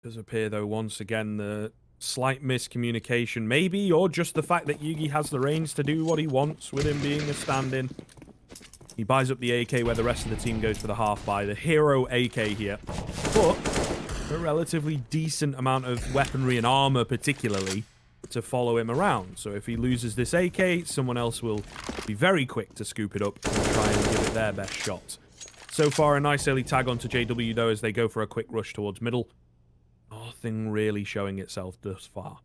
Does appear, though, once again, the slight miscommunication, maybe, or just the fact that Yugi has the reins to do what he wants with him being a stand-in. He buys up the AK where the rest of the team goes for the half-buy. The hero AK here. But a relatively decent amount of weaponry and armor, particularly, to follow him around. So if he loses this AK, someone else will be very quick to scoop it up and try and give it their best shot. So far, a nice early tag onto JW, though, as they go for a quick rush towards middle. Nothing really showing itself thus far.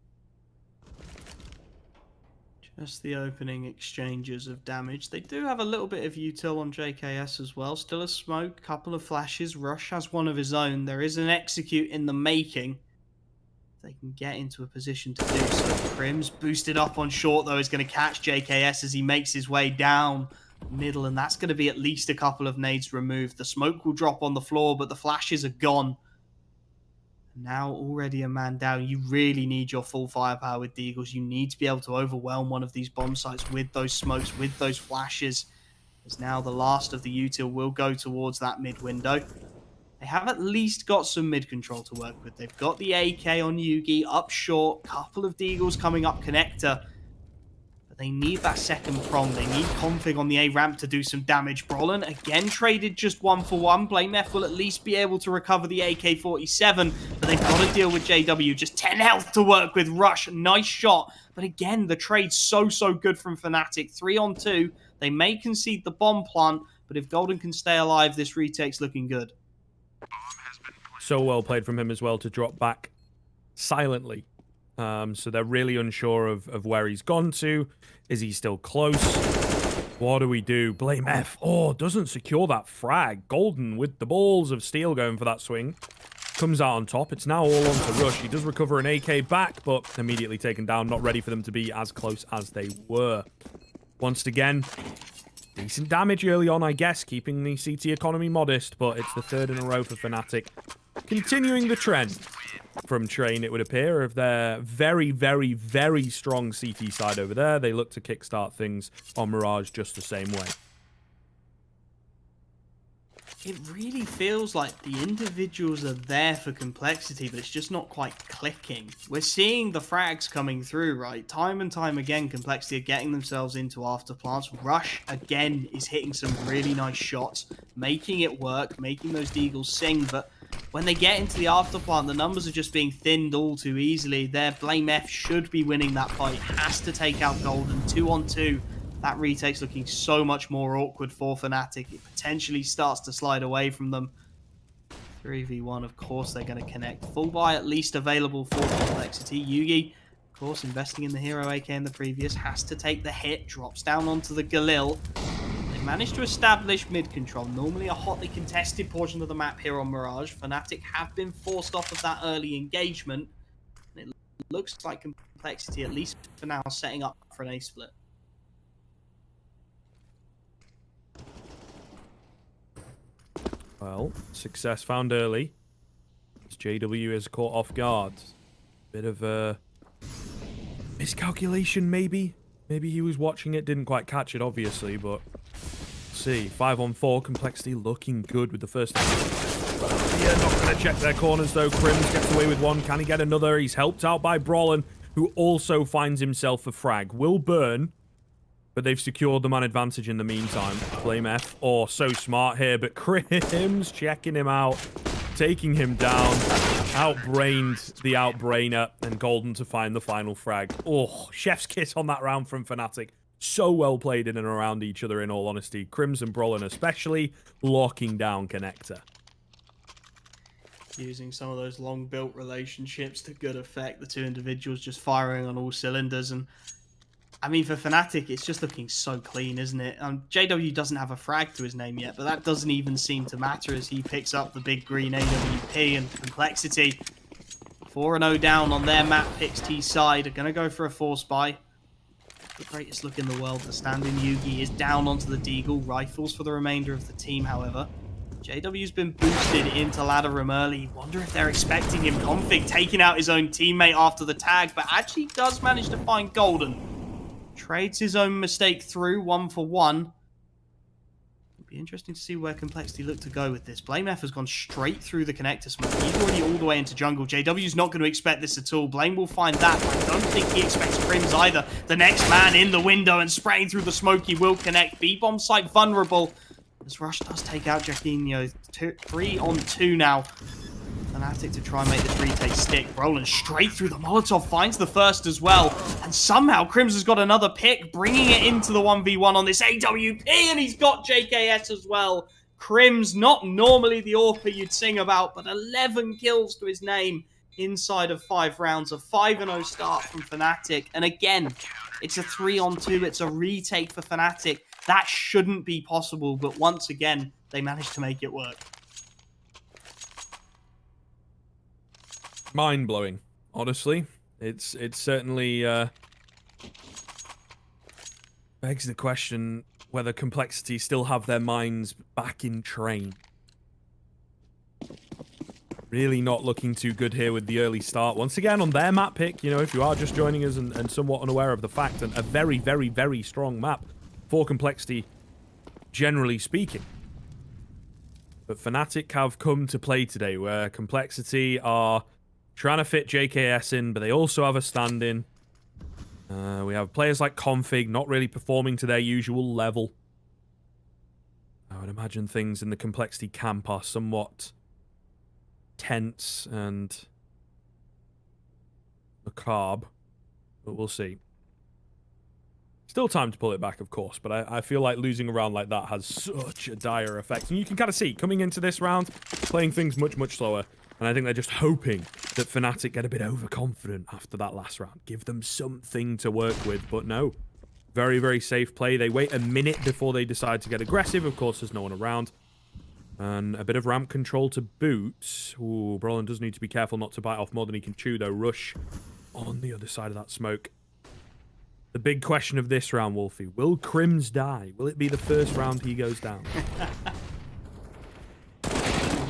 Just the opening exchanges of damage. They do have a little bit of util on JKS as well. Still a smoke, couple of flashes. Rush has one of his own. There is an execute in the making. They can get into a position to do so. Crim's boosted up on short, though, is going to catch JKS as he makes his way down middle, and that's going to be at least a couple of nades removed. The smoke will drop on the floor, but the flashes are gone. Now already a man down. You really need your full firepower with the Eagles. You need to be able to overwhelm one of these bomb sites with those smokes, with those flashes. As now the last of the util will go towards that mid window. They have at least got some mid control to work with. They've got the AK on Yugi up short. Couple of Deagles coming up connector. But they need that second prong. They need config on the A ramp to do some damage. Brolin again traded just 1-for-1. BlameF will at least be able to recover the AK-47. But they've got to deal with JW. Just 10 health to work with. Rush, nice shot. But again, the trade's so good from Fnatic. 3-on-2. They may concede the bomb plant. But if Golden can stay alive, this retake's looking good. So well played from him as well to drop back silently. So they're really unsure of where he's gone to. Is he still close? What do we do? BlameF. Oh, doesn't secure that frag. Golden with the balls of steel going for that swing. Comes out on top. It's now all on to Rush. He does recover an AK back, but immediately taken down. Not ready for them to be as close as they were. Once again, decent damage early on, I guess, keeping the CT economy modest, but it's the third in a row for Fnatic. Continuing the trend from Train, it would appear, of their very strong CT side over there. They look to kickstart things on Mirage just the same way. It really feels like the individuals are there for complexity, but it's just not quite clicking. We're seeing the frags coming through, right? Time and time again, complexity are getting themselves into after plants. Rush, again, is hitting some really nice shots, making it work, making those Deagles sing, but when they get into the after plant, the numbers are just being thinned all too easily. Their BlameF should be winning that fight, has to take out Golden, 2-on-2. That retake's looking so much more awkward for Fnatic. It potentially starts to slide away from them. 3v1, of course, they're going to connect. Full buy at least available for complexity. Yugi, of course, investing in the hero AK in the previous, has to take the hit, drops down onto the Galil. They managed to establish mid control. Normally a hotly contested portion of the map here on Mirage. Fnatic have been forced off of that early engagement. And it looks like complexity, at least for now, setting up for an A split. Well, success found early. As JW is caught off guard. Bit of a miscalculation, maybe. Maybe he was watching it, didn't quite catch it, obviously, but see. 5-on-4, complexity looking good with the first. Yeah, not going to check their corners, though. Crims gets away with one. Can he get another? He's helped out by Brolin, who also finds himself a frag. Will burn. But they've secured the man advantage in the meantime. BlameF, oh, so smart here. But Crims checking him out, taking him down. Outbrained the outbrainer, and Golden to find the final frag. Oh, chef's kiss on that round from Fnatic. So well played in and around each other, in all honesty. Crims and Brolin especially locking down connector. Using some of those long-built relationships to good effect. The two individuals just firing on all cylinders, and I mean, for Fnatic, it's just looking so clean, isn't it? JW doesn't have a frag to his name yet, but that doesn't even seem to matter as he picks up the big green AWP and complexity. 4-0 down on their map, picks T side. Are going to go for a force buy. The greatest look in the world. The stand-in Yugi is down onto the Deagle. Rifles for the remainder of the team, however. JW's been boosted into ladder room early. Wonder if they're expecting him. Config taking out his own teammate after the tag, but actually does manage to find Golden. Trades his own mistake through, 1-for-1. Be interesting to see where Complexity look to go with this. Blame F has gone straight through the connector smoke. He's already all the way into jungle. JW's not going to expect this at all. Blame will find that. I don't think he expects Crims either. The next man in the window and spraying through the smoke. He will connect. B-bomb site vulnerable. As Rush does take out Jacquinho. 3 on 2 now. Fnatic to try and make this retake stick. Roland straight through the Molotov, finds the first as well. And somehow Crims has got another pick, bringing it into the 1v1 on this AWP, and he's got JKS as well. Crims, not normally the author you'd sing about, but 11 kills to his name inside of 5 rounds. A 5-0 start from Fnatic. And again, it's a 3 on 2. It's a retake for Fnatic. That shouldn't be possible, but once again, they managed to make it work. Mind-blowing, honestly. It's certainly begs the question whether Complexity still have their minds back in train. Really not looking too good here with the early start. Once again, on their map pick, you know, if you are just joining us and somewhat unaware of the fact, and a very, very, very strong map for Complexity, generally speaking. But Fnatic have come to play today, where Complexity are trying to fit JKS in, but they also have a stand-in. We have players like Config not really performing to their usual level. I would imagine things in the Complexity camp are somewhat tense and macabre, but we'll see. Still time to pull it back, of course, but I feel like losing a round like that has such a dire effect. And you can kind of see, coming into this round, playing things much, much slower. And I think they're just hoping that Fnatic get a bit overconfident after that last round. Give them something to work with, but no. Very, very safe play. They wait a minute before they decide to get aggressive. Of course, there's no one around. And a bit of ramp control to boot. Ooh, Brolin does need to be careful not to bite off more than he can chew, though. Rush on the other side of that smoke. The big question of this round, Wolfie. Will Crims die? Will it be the first round he goes down?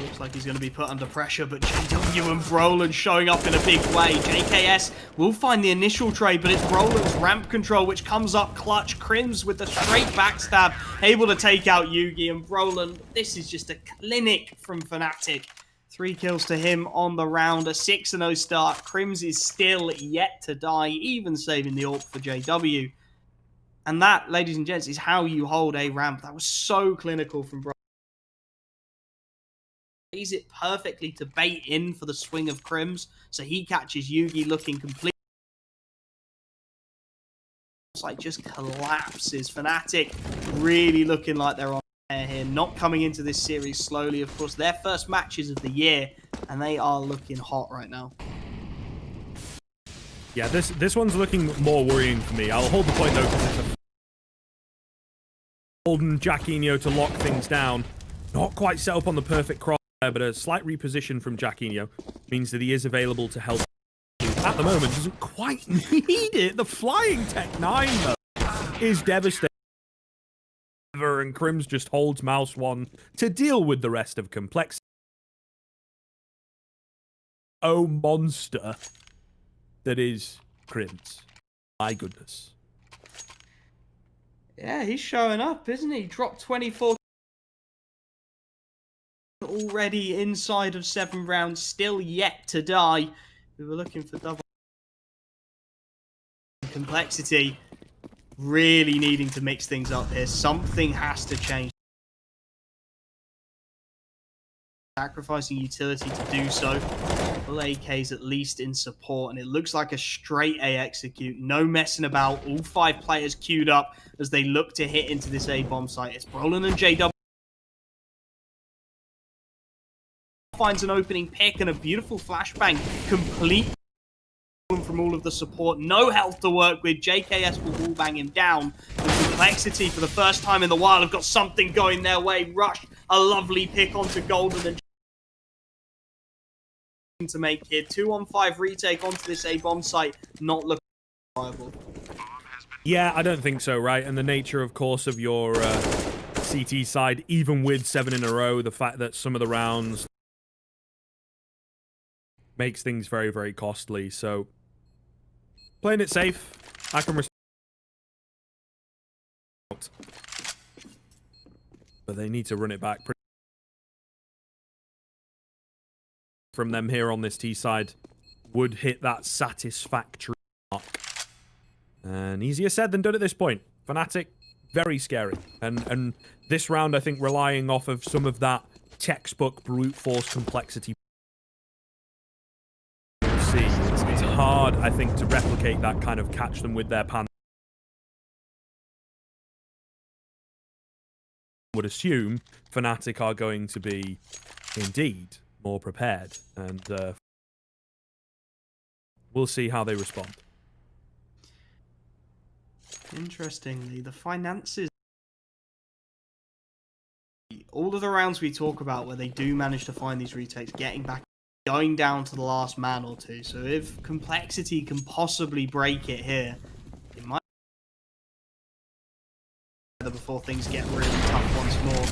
Looks like he's going to be put under pressure, but JW and Brolin showing up in a big way. JKS will find the initial trade, but it's Brolin's ramp control which comes up clutch. Crims with the straight backstab, able to take out Yugi, and Brolin, this is just a clinic from Fnatic. 3 kills to him on the round, a 6-0 start. Crims is still yet to die, even saving the AWP for JW. And that, ladies and gents, is how you hold a ramp. That was so clinical from Brolin. Plays it perfectly to bait in for the swing of Crims, so he catches Yugi looking complete. Like just collapses. Fnatic really looking like they're on air here, not coming into this series slowly. Of course, their first matches of the year, and they are looking hot right now. Yeah, this one's looking more worrying for me. I'll hold the point though, because it's a holding Jacquinho to lock things down. Not quite set up on the perfect cross. But a slight reposition from Jacquinho means that he is available to help. At the moment, doesn't quite need it. The flying Tech 9, though, is devastating. And Crims just holds Mouse 1 to deal with the rest of Complexity. Oh, monster that is Crims. My goodness. Yeah, he's showing up, isn't he? Dropped 24. Already inside of 7 rounds, still yet to die. We were looking for double. Complexity really needing to mix things up here. Something has to change. Sacrificing utility to do so. Full AKs at least in support, and it looks like a straight A execute. No messing about. All 5 players queued up as they look to hit into this A bomb site. It's Brolin and JW. Finds an opening pick and a beautiful flashbang, complete from all of the support. No health to work with. JKS will wallbang him down. And Complexity, for the first time in the while, have got something going their way. Rush, a lovely pick onto Golden and to make here. 2-on-5 retake onto this A bomb site, not looking viable. Yeah, I don't think so, right? And the nature, of course, of your CT side, even with 7 in a row, the fact that some of the rounds makes things very, very costly. So, playing it safe, I can respect. But they need to run it back from them here on this T side. Would hit that satisfactory mark. And easier said than done at this point. Fnatic, very scary. And this round, I think, relying off of some of that textbook brute force complexity. We'll see. It's hard, I think, to replicate that kind of catch them with their pan. Would assume Fnatic are going to be, indeed, more prepared. And we'll see how they respond. Interestingly, the finances, all of the rounds we talk about where they do manage to find these retakes, getting back, going down to the last man or two. So if complexity can possibly break it here, it might be before things get really tough once more.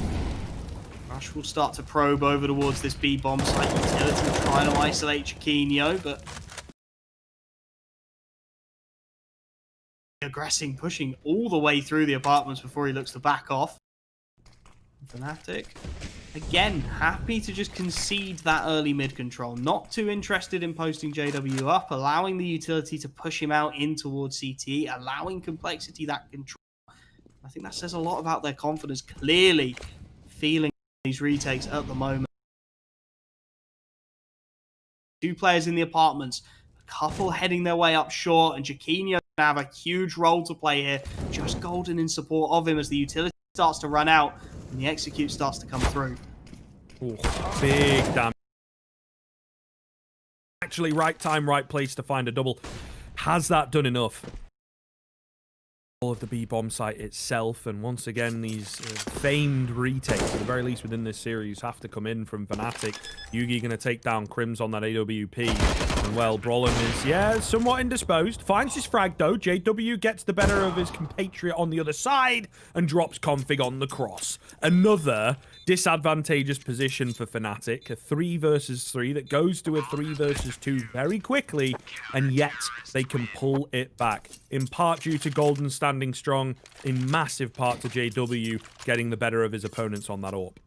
Rush will start to probe over towards this B bomb site. Utility trying to isolate Chiquinho, but aggressing, pushing all the way through the apartments before he looks to back off. Fnatic, again, happy to just concede that early mid control. Not too interested in posting JW up, allowing the utility to push him out in towards CT, allowing complexity that control. I think that says a lot about their confidence, clearly feeling these retakes at the moment. Two players in the apartments, a couple heading their way up short, and Chiquinho have a huge role to play here. Just Golden in support of him as the utility starts to run out and the execute starts to come through. Ooh, big damage. Actually, right time, right place to find a double. Has that done enough? All of the B-bomb site itself, and once again, these famed retakes, at the very least within this series, have to come in from Fnatic. Yugi going to take down Crims on that AWP. And well, Brolin is, yeah, somewhat indisposed. Finds his frag, though. JW gets the better of his compatriot on the other side and drops Config on the cross. Another disadvantageous position for Fnatic. A 3 versus 3 that goes to a 3 versus 2 very quickly, and yet they can pull it back. In part due to Golden standing strong, in massive part to JW getting the better of his opponents on that AWP.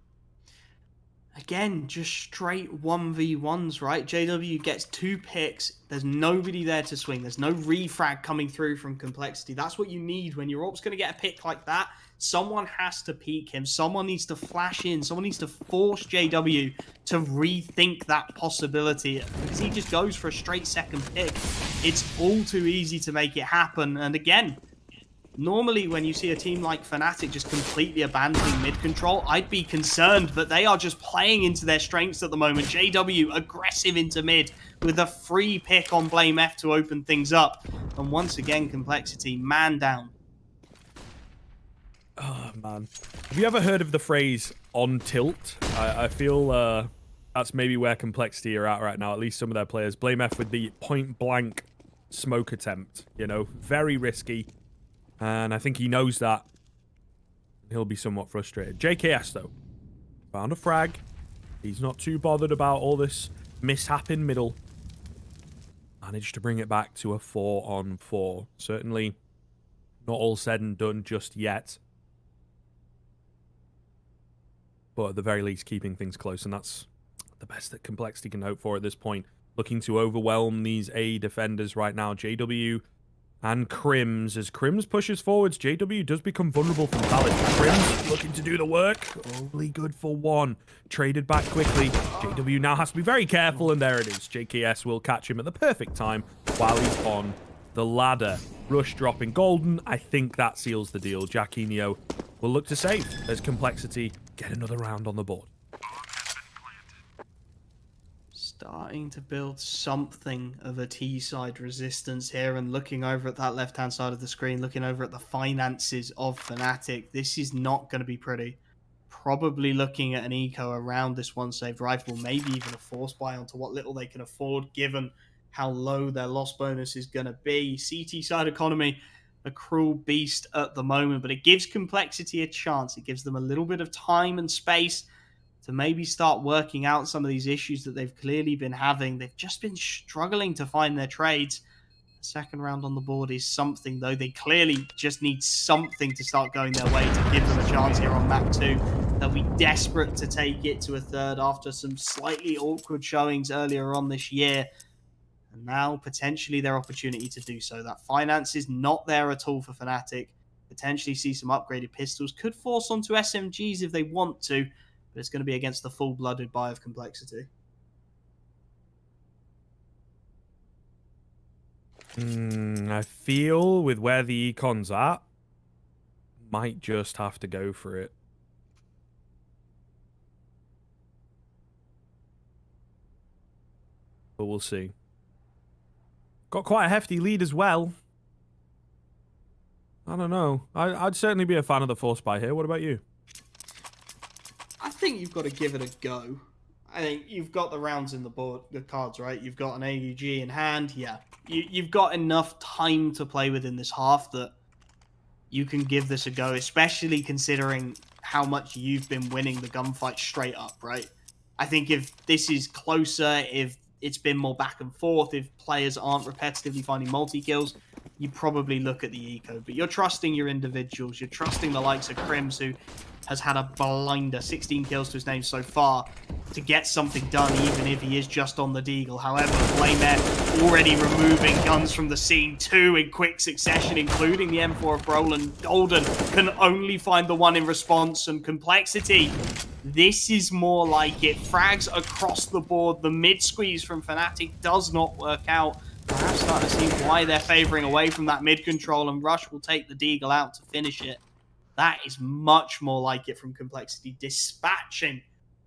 Again, just straight 1v1s, right? JW gets 2 picks. There's nobody there to swing. There's no refrag coming through from complexity. That's what you need when your AWP's going to get a pick like that. Someone has to peek him. Someone needs to flash in. Someone needs to force JW to rethink that possibility, because he just goes for a straight second pick. It's all too easy to make it happen. And again, normally when you see a team like Fnatic just completely abandoning mid control, I'd be concerned, but they are just playing into their strengths at the moment. JW aggressive into mid with a free pick on Blame F to open things up. And once again, complexity, man down. Oh, man. Have you ever heard of the phrase on tilt? I feel that's maybe where complexity are at right now, at least some of their players. Blame F with the point blank smoke attempt, you know, very risky. And I think he knows that. He'll be somewhat frustrated. JKS, though, found a frag. He's not too bothered about all this mishap in middle. Managed to bring it back to a 4-on-4. Certainly not all said and done just yet. But at the very least, keeping things close. And that's the best that Complexity can hope for at this point. Looking to overwhelm these A defenders right now. JW and Crims. As Crims pushes forwards, JW does become vulnerable from Palace. Crims looking to do the work. Only good for 1. Traded back quickly. JW now has to be very careful, and there it is. JKS will catch him at the perfect time while he's on the ladder. Rush dropping Golden. I think that seals the deal. Chiquinho will look to save as Complexity get another round on the board. Starting to build something of a T-side resistance here, and looking over at that left-hand side of the screen, looking over at the finances of Fnatic, this is not going to be pretty. Probably looking at an eco around this one saved rifle, maybe even a force buy onto what little they can afford, given how low their loss bonus is going to be. CT side economy, a cruel beast at the moment, but it gives Complexity a chance. It gives them a little bit of time and space to maybe start working out some of these issues that they've clearly been having. They've just been struggling to find their trades. The second round on the board is something, though. They clearly just need something to start going their way to give them a chance here on map 2. They'll be desperate to take it to a third after some slightly awkward showings earlier on this year. And now, potentially, their opportunity to do so. That finance is not there at all for Fnatic. Potentially see some upgraded pistols. Could force onto SMGs if they want to, but it's going to be against the full-blooded buy of Complexity. I feel with where the econ's at, might just have to go for it. But we'll see. Got quite a hefty lead as well. I don't know. I'd certainly be a fan of the force buy here. What about you? I think you've got to give it a go. I think you've got the rounds in the board, the cards, right? You've got an AUG in hand. Yeah. You've got enough time to play within this half that you can give this a go, especially considering how much you've been winning the gunfight straight up, right? I think if this is closer, if it's been more back and forth, if players aren't repetitively finding multi-kills, you probably look at the eco. But you're trusting your individuals. You're trusting the likes of Crims, who has had a blinder, 16 kills to his name so far, to get something done, even if he is just on the deagle. However, Flamer already removing guns from the scene, 2 in quick succession, including the M4 of Brolin. Golden can only find the 1 in response, and Complexity, this is more like it. Frags across the board. The mid-squeeze from Fnatic does not work out. Perhaps starting to see why they're favouring away from that mid-control, and Rush will take the deagle out to finish it. That is much more like it from Complexity, dispatching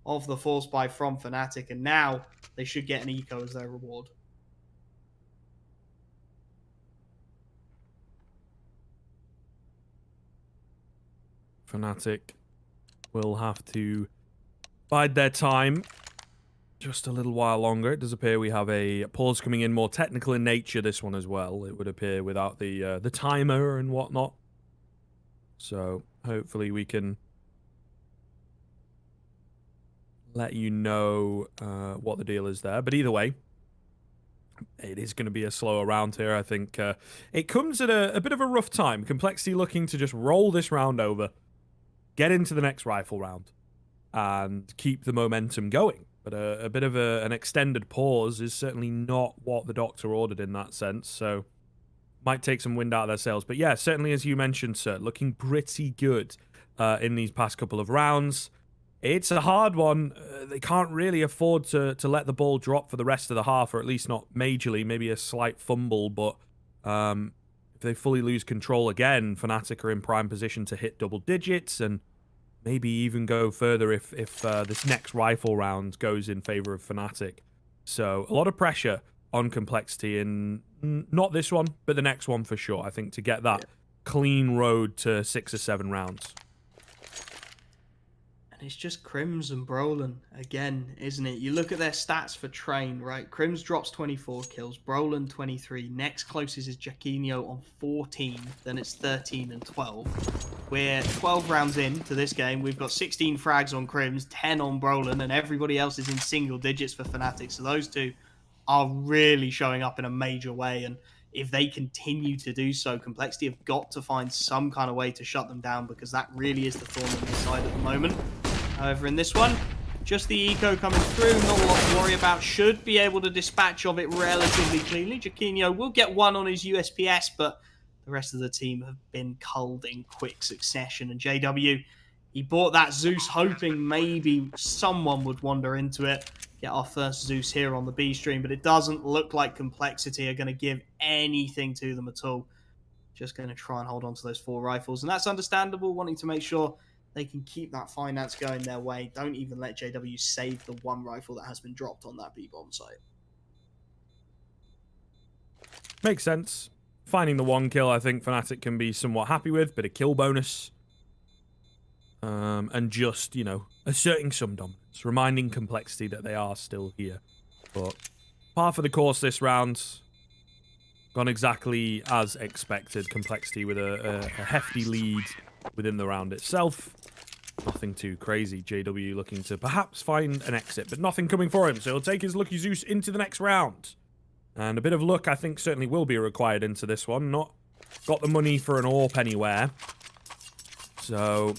of the force buy from Fnatic, and now they should get an eco as their reward. Fnatic will have to bide their time just a little while longer. It does appear we have a pause coming in, more technical in nature, this one as well, it would appear, without the timer and whatnot. So hopefully we can let you know what the deal is there. But either way, it is going to be a slower round here. I think it comes at a bit of a rough time. Complexity looking to just roll this round over, get into the next rifle round, and keep the momentum going. But a bit of an extended pause is certainly not what the doctor ordered in that sense. So might take some wind out of their sails. But yeah, certainly, as you mentioned, sir, looking pretty good in these past couple of rounds. It's a hard one. They can't really afford to let the ball drop for the rest of the half, or at least not majorly. Maybe a slight fumble, but if they fully lose control again, Fnatic are in prime position to hit double digits and maybe even go further if this next rifle round goes in favor of Fnatic. So a lot of pressure on Complexity in not this one, but the next one for sure, I think, to get that clean road to 6 or 7 rounds. And it's just Crims and Brolin again, isn't it? You look at their stats for Train, right? Crims drops 24 kills, Brolin 23. Next closest is Jaquinho on 14. Then it's 13 and 12. We're 12 rounds into this game. We've got 16 frags on Crims, 10 on Brolin, and everybody else is in single digits for Fnatic. So those two are really showing up in a major way. And if they continue to do so, Complexity have got to find some kind of way to shut them down, because that really is the thorn in the side at the moment. However, in this one, just the eco coming through, not a lot to worry about. Should be able to dispatch of it relatively cleanly. Jaquinho will get 1 on his USPS, but the rest of the team have been culled in quick succession. And JW, he bought that Zeus hoping maybe someone would wander into it, get our first Zeus here on the B stream, but it doesn't look like Complexity are going to give anything to them at all. Just going to try and hold on to those 4 rifles, and that's understandable, wanting to make sure they can keep that finance going their way. Don't even let JW save the 1 rifle that has been dropped on that B-bomb site. Makes sense. Finding the 1 kill, I think Fnatic can be somewhat happy with. Bit of kill bonus. And just, you know, asserting some dominance. Reminding Complexity that they are still here. But par for the course this round. Gone exactly as expected. Complexity with a hefty lead within the round itself. Nothing too crazy. JW looking to perhaps find an exit, but nothing coming for him. So he'll take his Lucky Zeus into the next round. And a bit of luck, I think, certainly will be required into this one. Not got the money for an AWP anywhere. So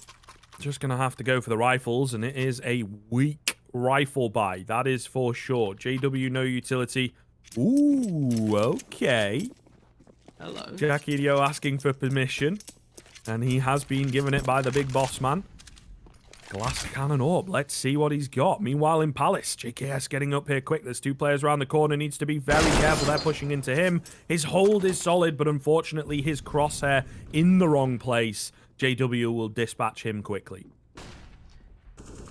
just going to have to go for the rifles, and it is a weak rifle buy. That is for sure. JW, no utility. Ooh, okay. Hello. Jackidio asking for permission, and he has been given it by the big boss man. Glass cannon orb. Let's see what he's got. Meanwhile, in Palace, JKS getting up here quick. There's 2 players around the corner. Needs to be very careful. They're pushing into him. His hold is solid, but unfortunately, his crosshair in the wrong place. JW will dispatch him quickly.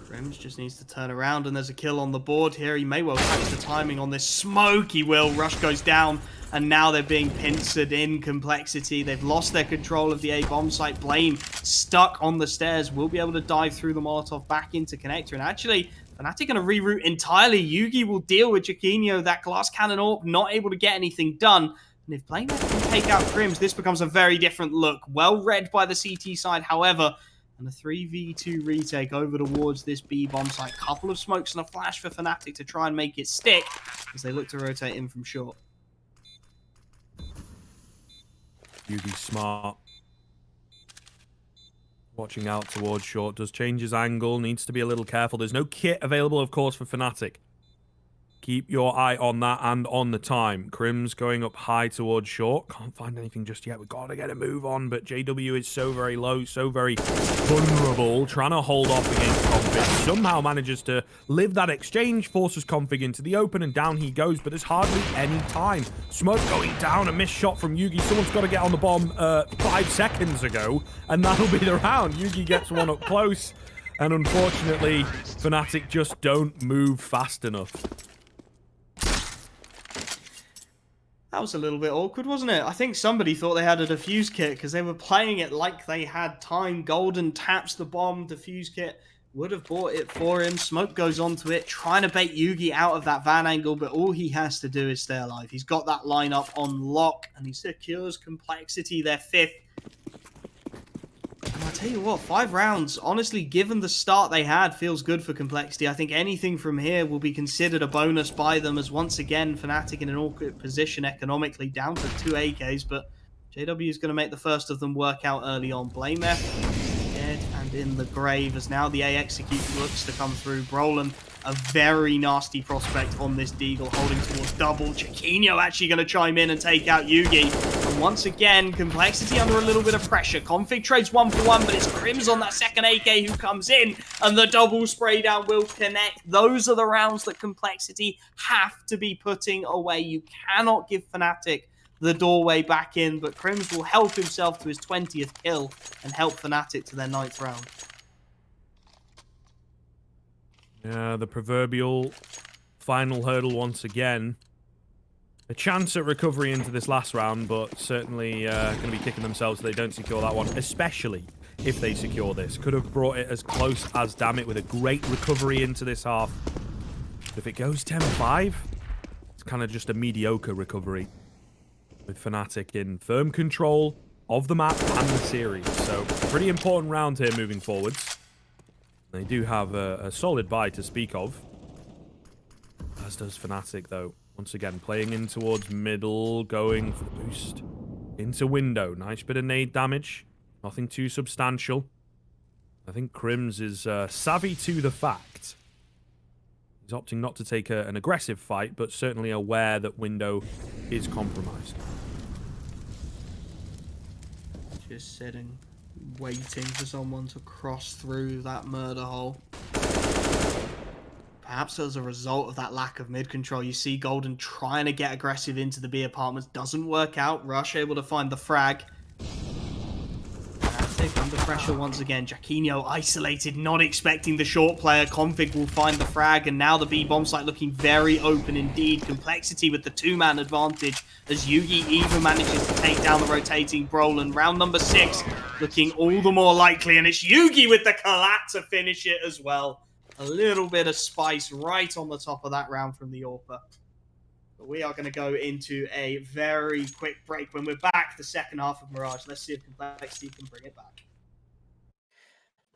Crims just needs to turn around, and there's a kill on the board here. He may well catch the timing on this smoke. He will. Rush goes down, and now they're being pincered in Complexity. They've lost their control of the A bomb site. Blame stuck on the stairs. Will be able to dive through the Molotov back into Connector. And actually, Fnatic going to reroute entirely. Yugi will deal with Jaquinho. That glass cannon orb not able to get anything done. And if Blame can take out Crims, this becomes a very different look. Well read by the CT side, however. And a 3v2 retake over towards this B bomb site. Couple of smokes and a flash for Fnatic to try and make it stick as they look to rotate in from short. Yugi smart. Watching out towards short. Does change his angle. Needs to be a little careful. There's no kit available, of course, for Fnatic. Keep your eye on that and on the time. Crims going up high towards short. Can't find anything just yet. We've got to get a move on, but JW is so very low, so very vulnerable. Trying to hold off against Config. Somehow manages to live that exchange, forces Config into the open, and down he goes, but there's hardly any time. Smoke going down, a missed shot from Yugi. Someone's got to get on the bomb 5 seconds ago, and that'll be the round. Yugi gets one up close, and unfortunately, Fnatic just don't move fast enough. That was a little bit awkward, wasn't it? I think somebody thought they had a defuse kit because they were playing it like they had time. Golden taps the bomb. Defuse kit would have bought it for him. Smoke goes onto it, trying to bait Yugi out of that van angle, but all he has to do is stay alive. He's got that lineup on lock, and he secures Complexity, their 5th. And I tell you what, 5 rounds, honestly, given the start they had, feels good for Complexity. I think anything from here will be considered a bonus by them, as once again, Fnatic in an awkward position economically, down to 2 AKs, but JW is going to make the first of them work out early on. Blame F, dead and in the grave, as now the A execute looks to come through. Brolin, a very nasty prospect on this Deagle, holding towards double. Jaquinho actually going to chime in and take out Yugi. And once again, Complexity under a little bit of pressure. Config trades 1 for 1, but it's Crims on that second AK who comes in, and the double spray down will connect. Those are the rounds that Complexity have to be putting away. You cannot give Fnatic the doorway back in, but Crims will help himself to his 20th kill and help Fnatic to their 9th round. Yeah, the proverbial final hurdle once again. A chance at recovery into this last round, but certainly going to be kicking themselves if they don't secure that one, especially if they secure this. Could have brought it as close as damn it with a great recovery into this half. But if it goes 10-5, it's kind of just a mediocre recovery with Fnatic in firm control of the map and the series. So, pretty important round here moving forwards. They do have a solid buy to speak of. As does Fnatic, though. Once again, playing in towards middle, going for the boost. Into window. Nice bit of nade damage. Nothing too substantial. I think Crims is savvy to the fact. He's opting not to take an aggressive fight, but certainly aware that window is compromised. Just sitting, waiting for someone to cross through that murder hole. Perhaps as a result of that lack of mid control, you see Golden trying to get aggressive into the B apartments. Doesn't work out. Rush able to find the frag. Fnatic under pressure once again. Jaquinho isolated, not expecting the short player. Config will find the frag, and now the B bomb site looking very open indeed. Complexity with the 2-man advantage as Yugi even manages to take down the rotating Brolin. Round number 6 looking all the more likely, and it's Yugi with the collat to finish it as well. A little bit of spice right on the top of that round from the AWPer. But we are going to go into a very quick break. When we're back, the second half of Mirage. Let's see if Complexity can bring it back.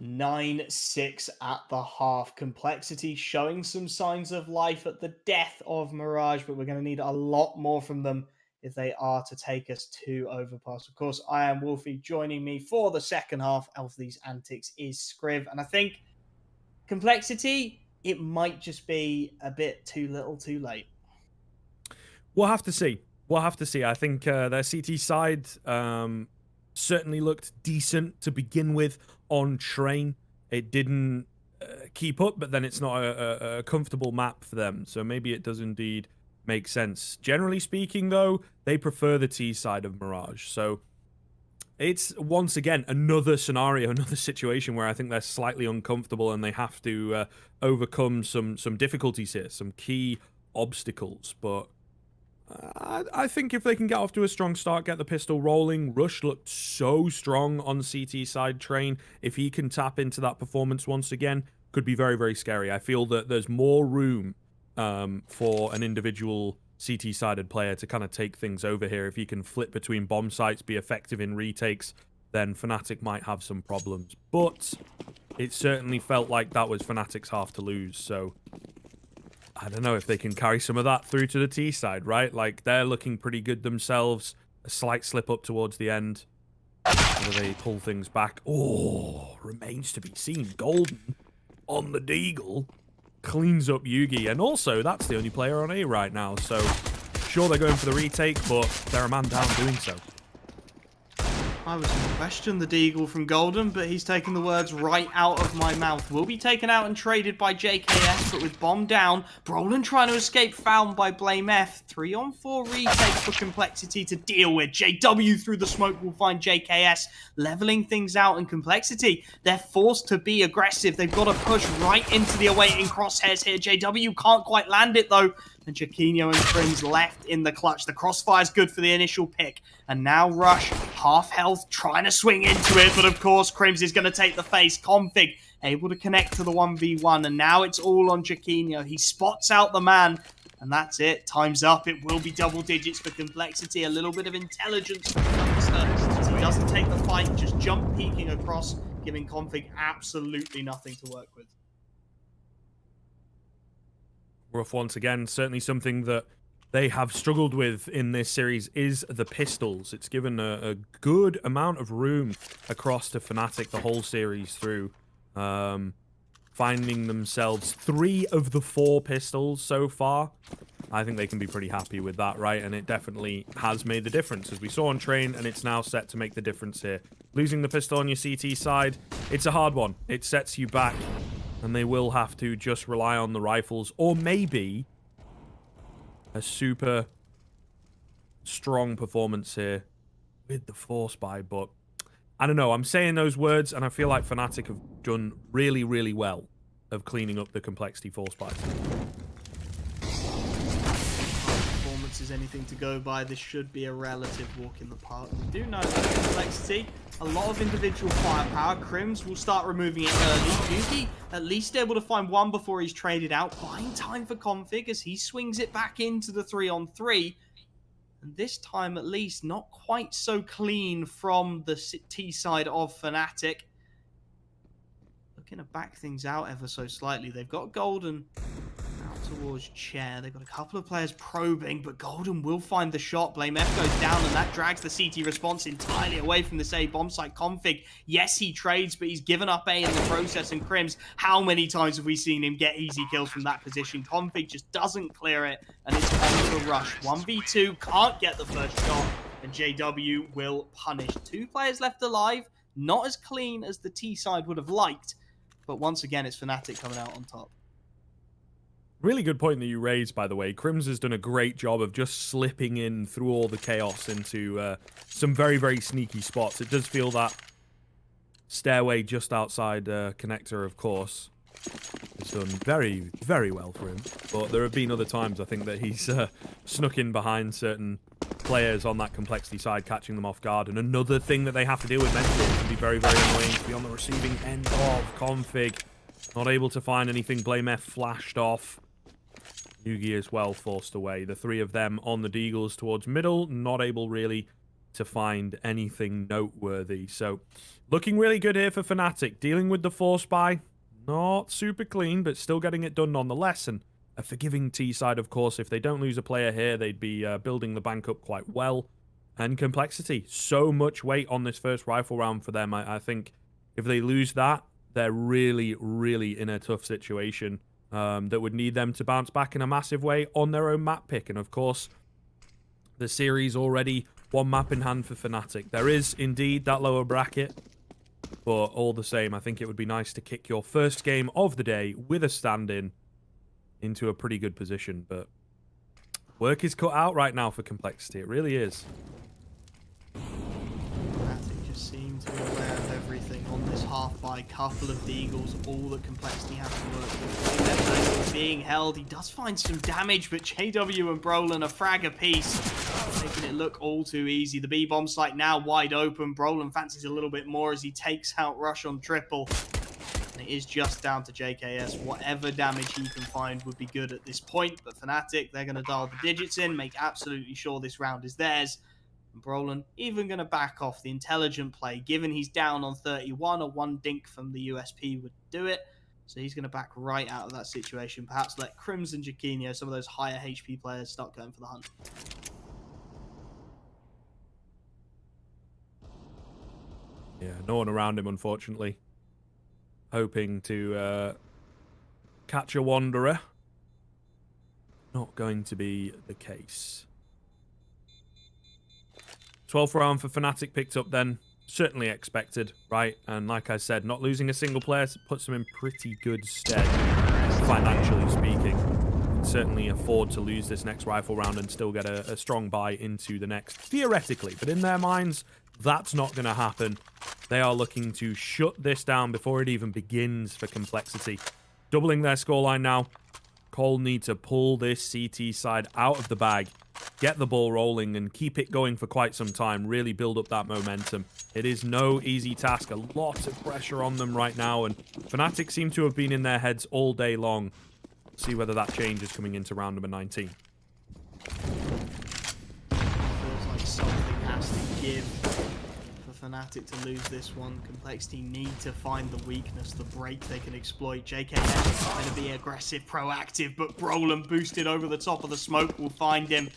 9-6 at the half. Complexity showing some signs of life at the death of Mirage, but we're going to need a lot more from them if they are to take us to overpass. Of course, I am Wolfie. Joining me for the second half of these antics is Scriv. And I think Complexity, it might just be a bit too little too late. We'll have to see. We'll have to see. I think their CT side certainly looked decent to begin with on train. It didn't keep up, but then it's not a comfortable map for them. So maybe it does indeed make sense. Generally speaking, though, they prefer the T side of Mirage. So it's, once again, another scenario, another situation where I think they're slightly uncomfortable and they have to overcome some difficulties here, some key obstacles. But I think if they can get off to a strong start, get the pistol rolling. Rush looked so strong on CT side train. If he can tap into that performance once again, could be very, very scary. I feel that there's more room for an individual CT-sided player to kind of take things over here. If he can flip between bomb sites, be effective in retakes, then Fnatic might have some problems. But it certainly felt like that was Fnatic's half to lose, so I don't know if they can carry some of that through to the T side, right? Like, they're looking pretty good themselves. A slight slip up towards the end. Whether they pull things back. Oh, remains to be seen. Golden on the Deagle cleans up Yugi, and also that's the only player on A right now, so sure they're going for the retake, but they're a man down doing so. I was going to question the Deagle from Golden, but he's taken the words right out of my mouth. Will be taken out and traded by JKS, but with bomb down, Brolin trying to escape found by Blame F. 3-on-4 retake for Complexity to deal with. JW through the smoke will find JKS, leveling things out in Complexity. They're forced to be aggressive. They've got to push right into the awaiting crosshairs here. JW can't quite land it though. And Jaquinho and Crims left in the clutch. The crossfire's good for the initial pick. And now Rush, half health, trying to swing into it. But of course, Crims is going to take the face. Config able to connect to the 1v1. And now it's all on Jaquinho. He spots out the man. And that's it. Time's up. It will be double digits for Complexity. A little bit of intelligence from Youngster. So he doesn't take the fight, just jump peeking across, giving Config absolutely nothing to work with. Rough once again. Certainly something that they have struggled with in this series is the pistols. It's given a good amount of room across to Fnatic the whole series through. Finding themselves 3 of the 4 pistols so far. I think they can be pretty happy with that, right? And it definitely has made the difference, as we saw on train, and it's now set to make the difference here. Losing the pistol on your CT side, it's a hard one. It sets you back. And they will have to just rely on the rifles, or maybe a super strong performance here with the force buy. But I don't know. I'm saying those words, and I feel like Fnatic have done really, really well of cleaning up the Complexity force buy. Performance is anything to go by. This should be a relative walk in the park. We do know that Complexity, a lot of individual firepower. Crims will start removing it early. Yugi at least able to find one before he's traded out. Buying time for Config as he swings it back into the 3-on-3. And this time, at least, not quite so clean from the T side of Fnatic. Looking to back things out ever so slightly. They've got Golden out towards Chair. They've got a couple of players probing, but Golden will find the shot. Blame F goes down, and that drags the CT response entirely away from this A bomb site. Config, yes, he trades, but he's given up A in the process. And Crims, how many times have we seen him get easy kills from that position? Config just doesn't clear it, and it's on the Rush. 1v2, can't get the first shot, and JW will punish. 2 players left alive, not as clean as the T side would have liked, but once again, it's Fnatic coming out on top. Really good point that you raised, by the way. Crims has done a great job of just slipping in through all the chaos into some very, very sneaky spots. It does feel that stairway just outside connector, of course, has done very, very well for him. But there have been other times, I think, that he's snuck in behind certain players on that Complexity side, catching them off guard. And another thing that they have to deal with mentally can be very, very annoying to be on the receiving end of Config. Not able to find anything. Blame F flashed off. Yugi as well forced away. The 3 of them on the Deagles towards middle, not able really to find anything noteworthy. So looking really good here for Fnatic. Dealing with the force buy, not super clean, but still getting it done nonetheless. And a forgiving T side, of course. If they don't lose a player here, they'd be building the bank up quite well. And Complexity, so much weight on this first rifle round for them. I think if they lose that, they're really, really in a tough situation that would need them to bounce back in a massive way on their own map pick. And of course, the series already one map in hand for Fnatic. There is indeed that lower bracket, but all the same, I think it would be nice to kick your first game of the day with a stand-in into a pretty good position. But work is cut out right now for Complexity. It really is. Fnatic just seem to be aware of everything on this half by couple of Deagles, all that Complexity has to work with. Being held, he does find some damage, but JW and Brolin a frag apiece, making it look all too easy. The B-bomb site now wide open. Brolin fancies a little bit more as he takes out Rush on triple. And it is just down to JKS. Whatever damage he can find would be good at this point. But Fnatic, they're going to dial the digits in, make absolutely sure this round is theirs. And Brolin even going to back off the intelligent play. Given he's down on 31, a one dink from the USP would do it. So he's going to back right out of that situation. Perhaps let Crimson, Jaquinho, some of those higher HP players start going for the hunt. Yeah, no one around him, unfortunately. Hoping to catch a Wanderer. Not going to be the case. 12th round for Fnatic picked up then. Certainly expected, right? And like I said, not losing a single player puts them in pretty good stead, financially speaking. Can certainly afford to lose this next rifle round and still get a strong buy into the next, theoretically. But in their minds, that's not going to happen. They are looking to shut this down before it even begins for Complexity. Doubling their scoreline now. Cole need to pull this CT side out of the bag, get the ball rolling, and keep it going for quite some time. Really build up that momentum. It is no easy task. A lot of pressure on them right now, and Fnatic seem to have been in their heads all day long. See whether that changes coming into round number 19. Feels like something has to give for Fnatic to lose this one. Complexity need to find the weakness, the break they can exploit. JKS is trying to be aggressive, proactive, but Brolin boosted over the top of the smoke will find him.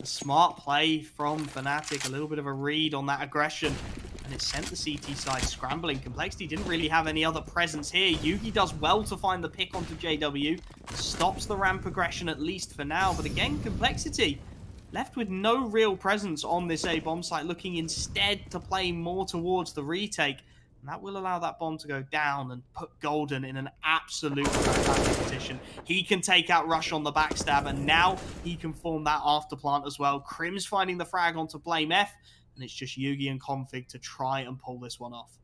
A smart play from Fnatic, a little bit of a read on that aggression, and it sent the CT side scrambling. Complexity didn't really have any other presence here. Yugi does well to find the pick onto JW, stops the ramp aggression at least for now, but again, Complexity left with no real presence on this A bomb site, looking instead to play more towards the retake. And that will allow that bomb to go down and put Golden in an absolute fantastic position. He can take out Rush on the backstab, and now he can form that after plant as well. Crim's finding the frag onto Blame F, and it's just Yugi and Config to try and pull this one off.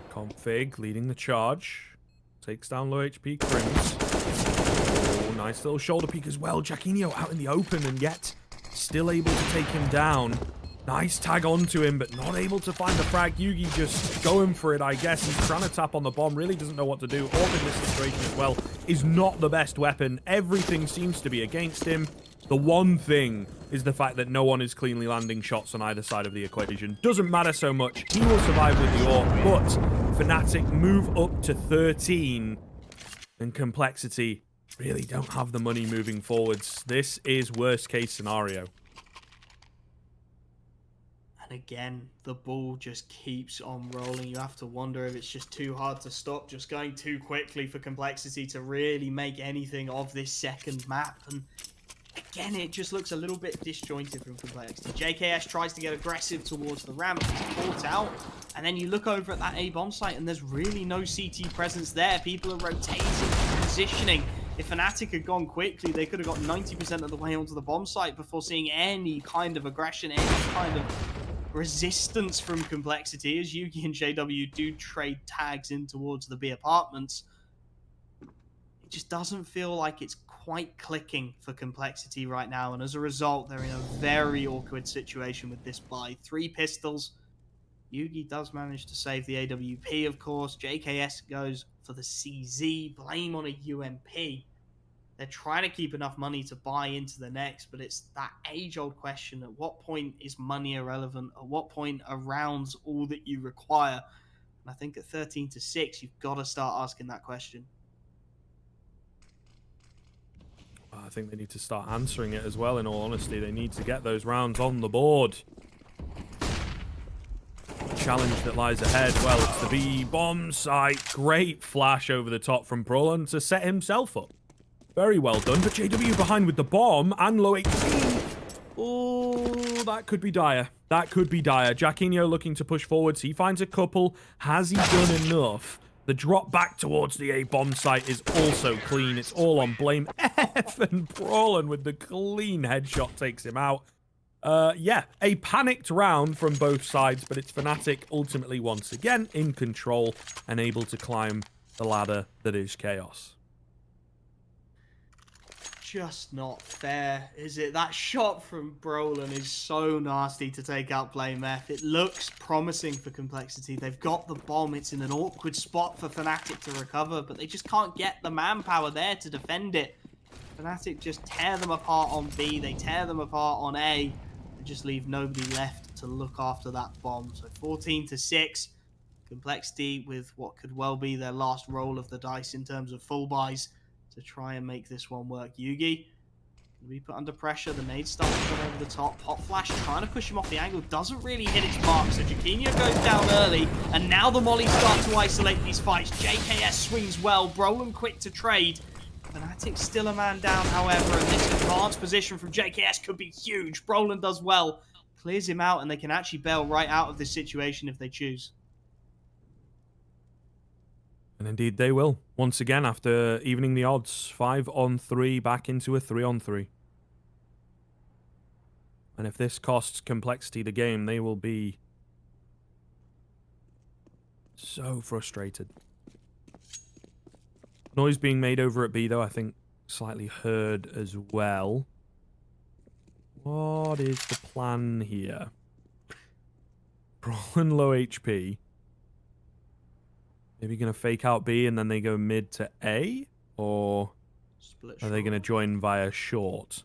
Config leading the charge. Takes down low HP Crims. Oh, nice little shoulder peek as well. Jaquinho out in the open, and yet still able to take him down. Nice tag onto him, but not able to find the frag. Yugi just going for it, I guess. He's trying to tap on the bomb, really doesn't know what to do. Orb in this situation as well is not the best weapon. Everything seems to be against him. The one thing is the fact that no one is cleanly landing shots on either side of the equation. Doesn't matter so much. He will survive with the orb, but Fnatic move up to 13. And Complexity really don't have the money moving forwards. This is worst case scenario. And again, the ball just keeps on rolling. You have to wonder if it's just too hard to stop, just going too quickly for Complexity to really make anything of this second map. And again, it just looks a little bit disjointed from Complexity. JKS tries to get aggressive towards the ramp, he's caught out. And then you look over at that A bomb site and there's really no CT presence there. People are rotating, positioning. If Fnatic had gone quickly, they could have got 90% of the way onto the bomb site before seeing any kind of aggression, any kind of resistance from Complexity, as Yugi and JW do trade tags in towards the B apartments. It just doesn't feel like it's quite clicking for Complexity right now, and as a result, they're in a very awkward situation with this buy. 3 pistols. Yugi does manage to save the AWP, of course. JKS goes for the CZ. Blame on a UMP. They're trying to keep enough money to buy into the next, but it's that age-old question. At what point is money irrelevant? At what point are rounds all that you require? And I think at 13-6, you've got to start asking that question. I think they need to start answering it as well, in all honesty. They need to get those rounds on the board. The challenge that lies ahead, well, it's the B bomb site. Great flash over the top from Brolin to set himself up. Very well done, but JW behind with the bomb and low HP. Oh, that could be dire. That could be dire. Jacquinho looking to push forwards. He finds a couple. Has he done enough? The drop back towards the A bomb site is also clean. It's all on Blame F, and Brolin with the clean headshot takes him out. Yeah, a panicked round from both sides, but it's Fnatic ultimately once again in control and able to climb the ladder that is Chaos. Just not fair, is it? That shot from Brolin is so nasty to take out Blame F. It looks promising for Complexity. They've got the bomb. It's in an awkward spot for Fnatic to recover, but they just can't get the manpower there to defend it. Fnatic just tear them apart on B. They tear them apart on A. They just leave nobody left to look after that bomb. So 14-6. Complexity with what could well be their last roll of the dice in terms of full buys to try and make this one work. Yugi will be put under pressure. The nade starts to come over the top. Pop Flash trying to push him off the angle. Doesn't really hit its mark. So Jacquinho goes down early. And now the mollies start to isolate these fights. JKS swings well. Brolin quick to trade. Fnatic still a man down, however. And this advanced position from JKS could be huge. Brolin does well. Clears him out. And they can actually bail right out of this situation if they choose. And indeed they will. Once again, after evening the odds, 5-on-3 back into a 3-on-3. And if this costs Complexity the game, they will be so frustrated. Noise being made over at B, though, I think slightly heard as well. What is the plan here? Brolin low HP. Maybe going to fake out B and then they go mid to A? Or are they going to join via short?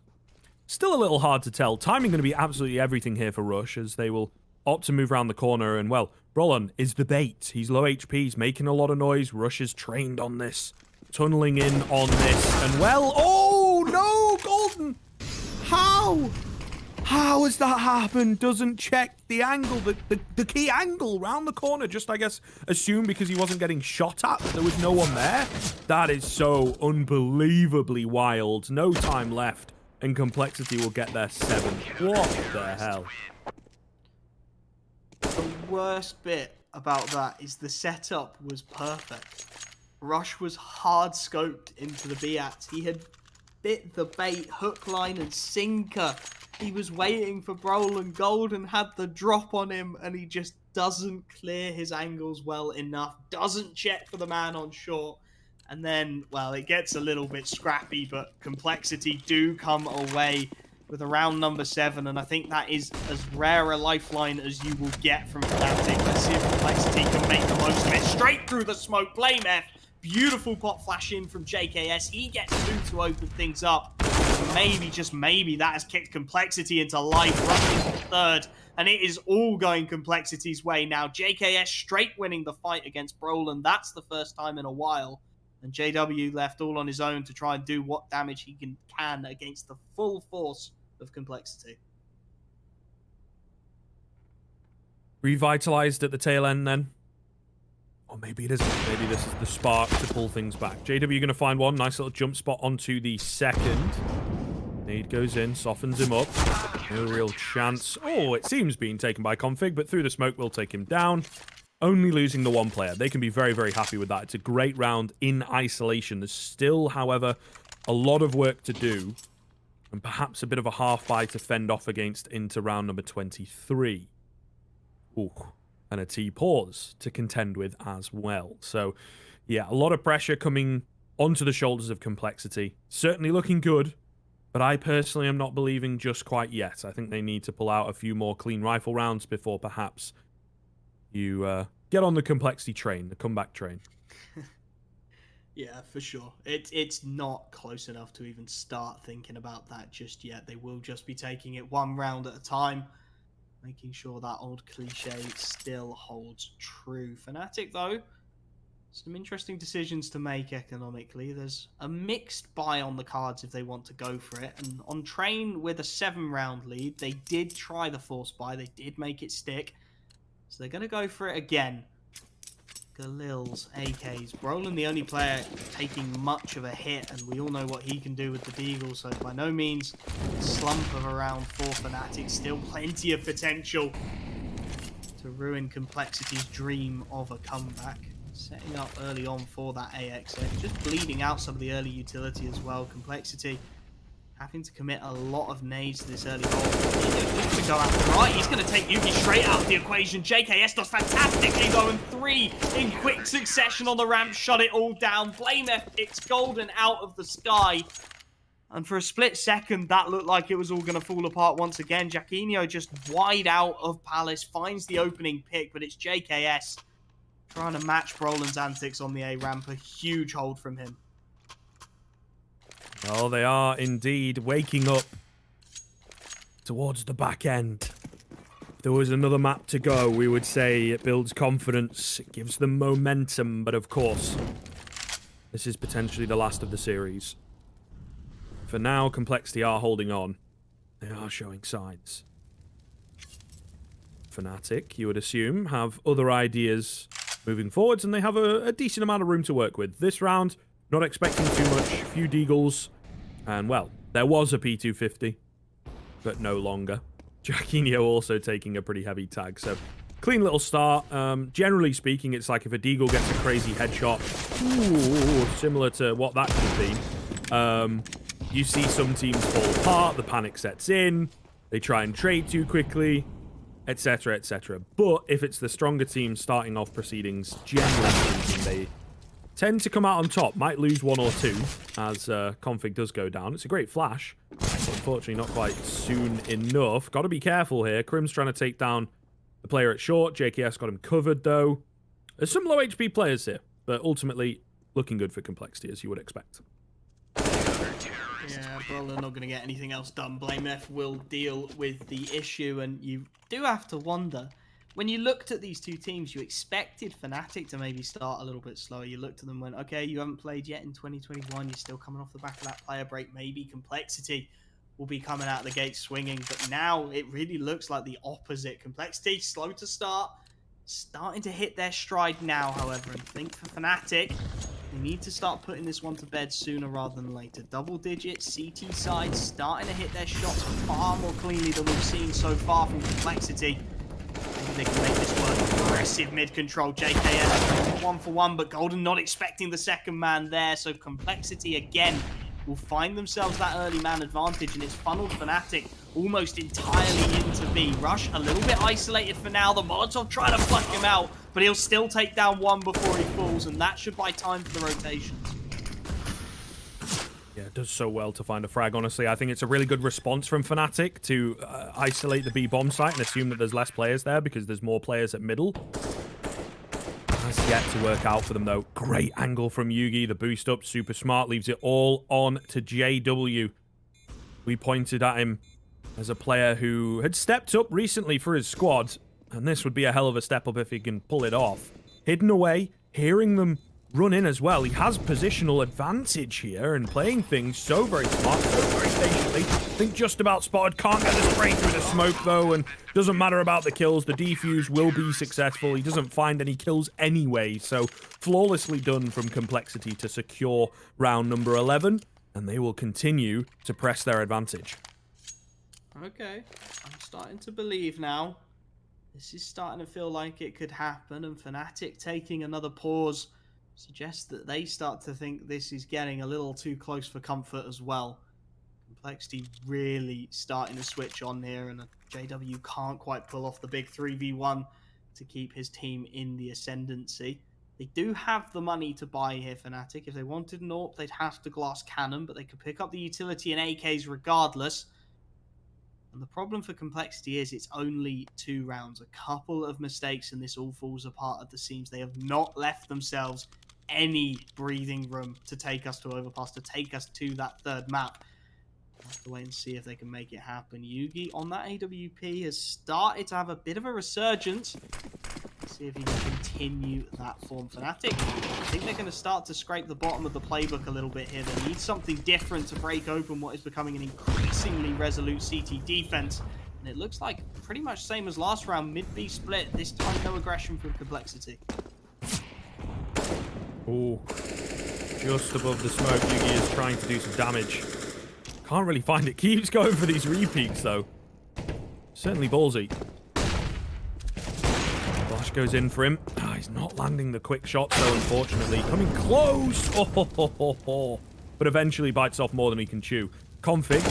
Still a little hard to tell. Timing going to be absolutely everything here for Rush, as they will opt to move around the corner. And, well, Brolin is the bait. He's low HP. He's making a lot of noise. Rush is trained on this. Tunneling in on this. And, well, oh, no, Golden. How? How has that happened? Doesn't check the angle, the key angle round the corner. Just, I guess, assume because he wasn't getting shot at, there was no one there. That is so unbelievably wild. No time left, and Complexity will get their 7. What the hell? The worst bit about that is the setup was perfect. Rush was hard scoped into the Beat. He had bit the bait, hook, line, and sinker. He was waiting for Brolin. Golden had the drop on him, and he just doesn't clear his angles well enough. Doesn't check for the man on short. And then, well, it gets a little bit scrappy, but Complexity do come away with a round number 7, and I think that is as rare a lifeline as you will get from Fnatic. Let's see if Complexity can make the most of it. Straight through the smoke. Blame F. Beautiful pop flash in from JKS. He gets 2 to open things up. Maybe, just maybe, that has kicked Complexity into life, rushing to 3rd, and it is all going Complexity's way now. JKS straight winning the fight against Brolin. That's the first time in a while, and JW left all on his own to try and do what damage he can against the full force of Complexity. Revitalized at the tail end then. Or maybe it isn't. Maybe this is the spark to pull things back. JW going to find one. Nice little jump spot onto the second. Nade goes in, softens him up. No real chance. Oh, it seems being taken by Config, but through the smoke will take him down. Only losing the 1 player. They can be very, very happy with that. It's a great round in isolation. There's still, however, a lot of work to do. And perhaps a bit of a half buy to fend off against into round number 23. Ooh. And a T-pause to contend with as well. So, yeah, a lot of pressure coming onto the shoulders of Complexity. Certainly looking good, but I personally am not believing just quite yet. I think they need to pull out a few more clean rifle rounds before perhaps you get on the Complexity train, the comeback train. Yeah, for sure. It's not close enough to even start thinking about that just yet. They will just be taking it 1 round at a time, making sure that old cliche still holds true. Fnatic, though, Some interesting decisions to make economically. There's a mixed buy on the cards if they want to go for it. And on Train with a 7-round lead, they did try the force buy. They did make it stick. So they're going to go for it again. Galil's, AKs. Brolin, the only player taking much of a hit, and we all know what he can do with the Deagle, so by no means a slump of around 4 Fnatic. Still plenty of potential to ruin Complexity's dream of a comeback. Setting up early on for that AX edge, just bleeding out some of the early utility as well. Complexity having to commit a lot of nades to this early goal. He's going to go out right. He's going to take Yugi straight out of the equation. JKS does fantastically though, and 3 in quick succession on the ramp. Shut it all down. Blamef picks Golden out of the sky. And for a split second, that looked like it was all going to fall apart once again. Jacquinho just wide out of Palace, finds the opening pick, but it's JKS trying to match Brolin's antics on the A ramp. A huge hold from him. Oh, they are indeed waking up towards the back end. If there was another map to go, we would say it builds confidence, it gives them momentum, but of course, this is potentially the last of the series. For now, Complexity are holding on. They are showing signs. Fnatic, you would assume, have other ideas moving forwards, and they have a decent amount of room to work with. This round, not expecting too much, few deagles, and well, there was a P250, but no longer. Jacquinho also taking a pretty heavy tag, so clean little start. Generally speaking, it's like if a deagle gets a crazy headshot, ooh, similar to what that could have been. You see some teams fall apart, the panic sets in, they try and trade too quickly, etc., etc. But if it's the stronger team starting off proceedings, generally speaking, they tend to come out on top. Might lose 1 or 2 as config does go down. It's a great flash, but unfortunately not quite soon enough. Got to be careful here. Crim's trying to take down the player at short. JKS got him covered though. There's some low HP players here, but ultimately looking good for Complexity, as you would expect. Yeah, Brolin not going to get anything else done. Blamef will deal with the issue, and you do have to wonder, when you looked at these two teams, you expected Fnatic to maybe start a little bit slower. You looked at them and went, okay, you haven't played yet in 2021. You're still coming off the back of that player break. Maybe Complexity will be coming out of the gate swinging. But now it really looks like the opposite. Complexity, slow to start. Starting to hit their stride now, however. And think for Fnatic, they need to start putting this one to bed sooner rather than later. Double digits, CT side, starting to hit their shots far more cleanly than we've seen so far from Complexity. Maybe they can make this work. Aggressive mid-control. JKS 1-for-1, but Golden not expecting the second man there. So Complexity again will find themselves that early man advantage, and it's funneled Fnatic almost entirely into B. Rush a little bit isolated for now. The Molotov trying to pluck him out, but he'll still take down 1 before he falls, and that should buy time for the rotations. Yeah, it does so well to find a frag, honestly. I think it's a really good response from Fnatic to isolate the B bomb site and assume that there's less players there because there's more players at middle. Has yet to work out for them, though. Great angle from Yugi. The boost up, super smart, leaves it all on to JW. We pointed at him as a player who had stepped up recently for his squad, and this would be a hell of a step up if he can pull it off. Hidden away, hearing them run in as well. He has positional advantage here and playing things so very smart, so very patiently. I think just about spotted. Can't get the spray through the smoke though, and doesn't matter about the kills. The defuse will be successful. He doesn't find any kills anyway, so flawlessly done from Complexity to secure round number 11, and they will continue to press their advantage. Okay, I'm starting to believe now. This is starting to feel like it could happen, and Fnatic taking another pause suggests that they start to think this is getting a little too close for comfort as well. Complexity really starting to switch on here, and JW can't quite pull off the big 3v1 to keep his team in the ascendancy. They do have the money to buy here, Fnatic. If they wanted an AWP, they'd have to glass cannon, but they could pick up the utility and AKs regardless. And the problem for Complexity is it's only 2 rounds. A couple of mistakes and this all falls apart at the seams. They have not left themselves any breathing room to take us to Overpass, to take us to that third map. We'll have to wait and see if they can make it happen. Yugi on that AWP has started to have a bit of a resurgence. See if he can continue that form. Fnatic, I think they're going to start to scrape the bottom of the playbook a little bit here. They need something different to break open what is becoming an increasingly resolute CT defense. And it looks like pretty much same as last round, mid-B split. This time, no aggression from Complexity. Oh, just above the smoke, Yugi is trying to do some damage. Can't really find it. Keeps going for these repeats, though. Certainly ballsy. Flash goes in for him. Ah, he's not landing the quick shots, though, unfortunately. Coming close. Oh. But eventually bites off more than he can chew. Config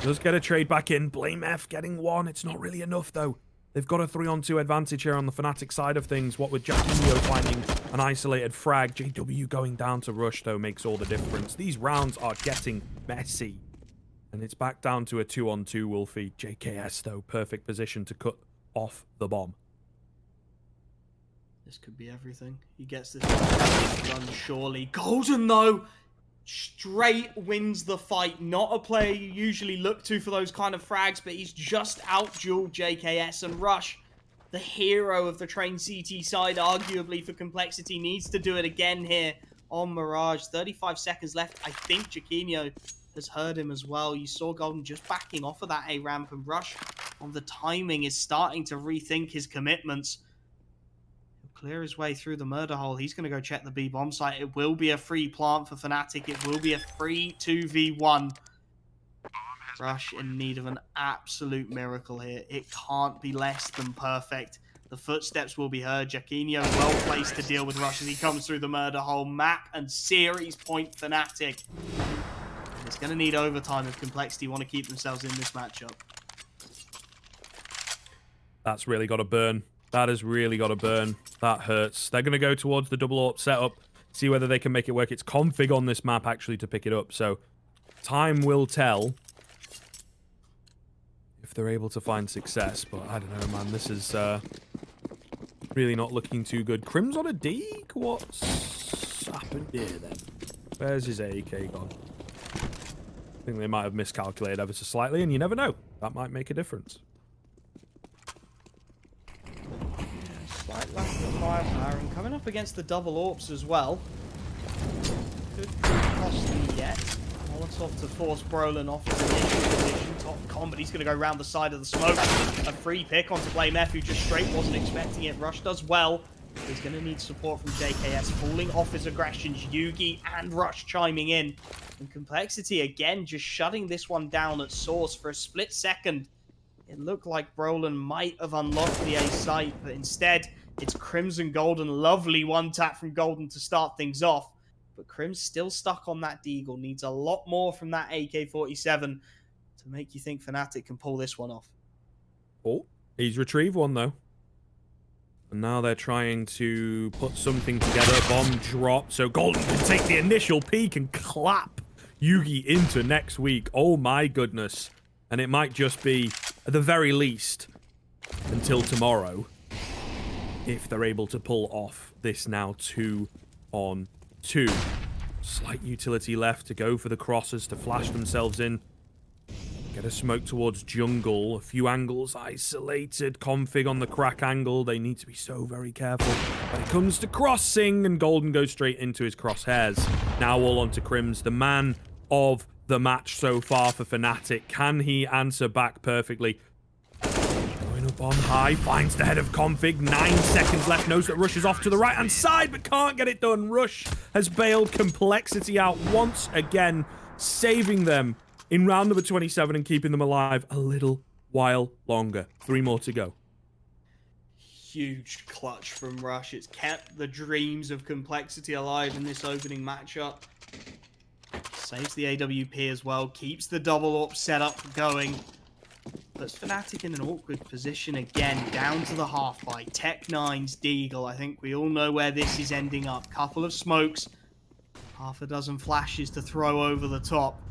does get a trade back in. Blame F getting one. It's not really enough, though. They've got a 3-on-2 advantage here on the Fnatic side of things. What with Jackinho finding an isolated frag, JW going down to rush, though, makes all the difference. These rounds are getting messy. And it's back down to a 2-on-2 Wolfie. JKS, though, perfect position to cut off the bomb. This could be everything. He gets this done, surely. Golden, though, straight wins the fight. Not a player you usually look to for those kind of frags, but he's just out-dueled JKS, and Rush, the hero of the Train CT side, arguably for Complexity, needs to do it again here on Mirage. 35 seconds left. I think Jackinho has heard him as well. You saw Golden just backing off of that A ramp, and Rush on the timing is starting to rethink his commitments. He'll clear his way through the murder hole. He's going to go check the B bomb site. It will be a free plant for Fnatic. It will be a free 2v1. Rush in need of an absolute miracle here. It can't be less than perfect. The footsteps will be heard. Jackinho well placed to deal with Rush as he comes through the murder hole. Map and series point Fnatic. It's going to need overtime if Complexity want to keep themselves in this matchup. That's really got to burn. That has really got to burn. That hurts. They're going to go towards the double AWP setup, see whether they can make it work. It's config on this map, actually, to pick it up. So time will tell if they're able to find success. But I don't know, man. This is really not looking too good. Crim's on a deke? What's happened here, then? Where's his AK gone? I think they might have miscalculated ever so slightly, and you never know. That might make a difference. Slight lack of firepower, and coming up against the double AWPs as well. Could prove costly yet. Molotov to force Brolin off his initial position. Top con, but he's going to go around the side of the smoke. A free pick onto Blame F, who just straight wasn't expecting it. Rush does well. He's going to need support from JKS, falling off his aggressions. Yugi and Rush chiming in. And Complexity, again, just shutting this one down at source for a split second. It looked like Brolin might have unlocked the A site, but instead, it's Crimson Golden. Lovely one tap from Golden to start things off. But Crim's still stuck on that Deagle. Needs a lot more from that AK-47 to make you think Fnatic can pull this one off. Oh, he's retrieved one, though. And now they're trying to put something together. Bomb drop. So Golden can take the initial peek and clap Yugi into next week. Oh my goodness. And it might just be, at the very least, until tomorrow, if they're able to pull off this now 2-on-2. Slight utility left to go for the crosses to flash themselves in. Get a smoke towards jungle. A few angles isolated. Config on the crack angle. They need to be so very careful. When it comes to crossing, and Golden goes straight into his crosshairs. Now all onto Crims, the man of the match so far for Fnatic. Can he answer back perfectly? Going up on high, finds the head of Config. 9 seconds left. Knows that Rush is off to the right-hand side, but can't get it done. Rush has bailed Complexity out once again, saving them in round number 27 and keeping them alive a little while longer. 3 more to go. Huge clutch from Rush. It's kept the dreams of Complexity alive in this opening matchup. Saves the AWP as well. Keeps the double AWP setup going. Puts Fnatic in an awkward position again. Down to the half by Tech9's Deagle. I think we all know where this is ending up. Couple of smokes. Half a dozen flashes to throw over the top.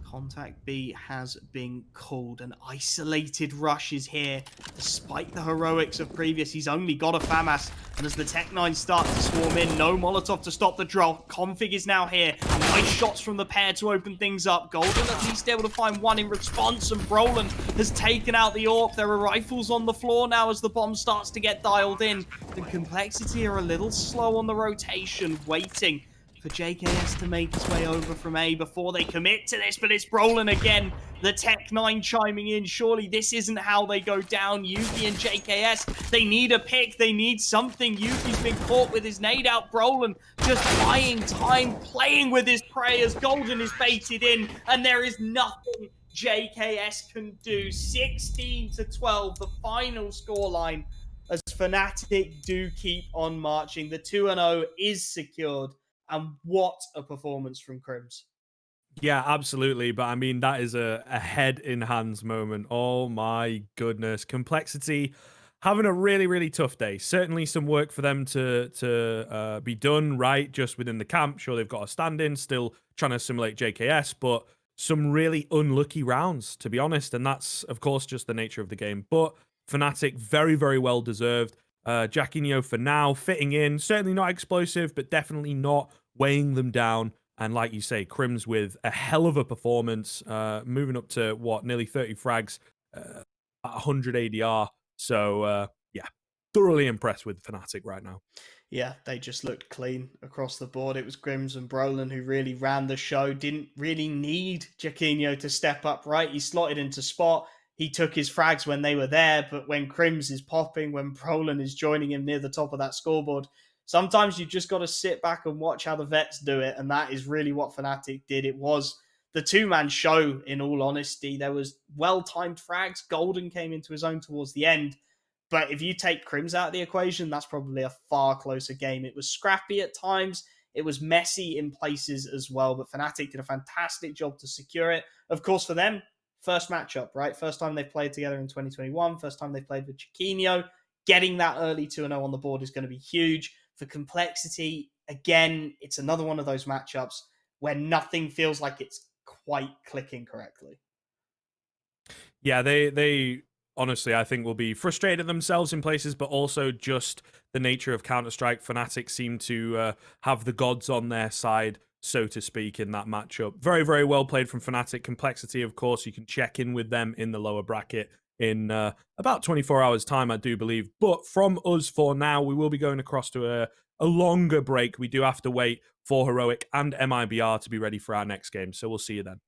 Contact B has been called. An isolated rush is here. Despite the heroics of previous, he's only got a FAMAS. And as the Tech-9 start to swarm in, no Molotov to stop the drop. Config is now here. Nice shots from the pair to open things up. Golden at least able to find one in response, and Brolin has taken out the AWP. There are rifles on the floor now as the bomb starts to get dialed in. The Complexity are a little slow on the rotation, waiting for JKS to make his way over from A before they commit to this, but it's Brolin again. The Tech-9 chiming in. Surely this isn't how they go down. Yuki and JKS, they need a pick. They need something. Yuki's been caught with his nade out. Brolin just buying time, playing with his prey as Golden is baited in, and there is nothing JKS can do. 16-12, the final scoreline, as Fnatic do keep on marching. The 2-0 is secured. And what a performance from Crims. Yeah, absolutely. But I mean, that is a head in hands moment. Oh my goodness. Complexity having a really, really tough day. Certainly some work for them to be done, right? Just within the camp. Sure, they've got a stand-in, still trying to simulate JKS, but some really unlucky rounds, to be honest. And that's, of course, just the nature of the game. But Fnatic, very, very well deserved. Jacquinho for now, fitting in. Certainly not explosive, but definitely not weighing them down. And like you say, Crims with a hell of a performance, moving up to, what, nearly 30 frags, at 100 ADR. So, yeah, thoroughly impressed with Fnatic right now. Yeah, they just looked clean across the board. It was Grims and Brolin who really ran the show. Didn't really need Jacquinho to step up, right? He slotted into spot. He took his frags when they were there, but when Crims is popping, when Brolin is joining him near the top of that scoreboard, sometimes you just got to sit back and watch how the vets do it, and that is really what Fnatic did. It was the two-man show, in all honesty. There was well-timed frags. Golden came into his own towards the end, but if you take Crims out of the equation, that's probably a far closer game. It was scrappy at times. It was messy in places as well, but Fnatic did a fantastic job to secure it. Of course, for them, first matchup, right? First time they've played together in 2021. First time they played with Jacquinho. Getting that early 2-0 on the board is going to be huge. For Complexity, again, it's another one of those matchups where nothing feels like it's quite clicking correctly. Yeah, they honestly, I think, will be frustrated themselves in places, but also just the nature of Counter-Strike. Fnatic seem to have the gods on their side, so to speak, in that matchup. Very, very well played from Fnatic. Complexity, of course, you can check in with them in the lower bracket in about 24 hours' time, I do believe. But from us for now, we will be going across to a longer break. We do have to wait for Heroic and MIBR to be ready for our next game, so we'll see you then.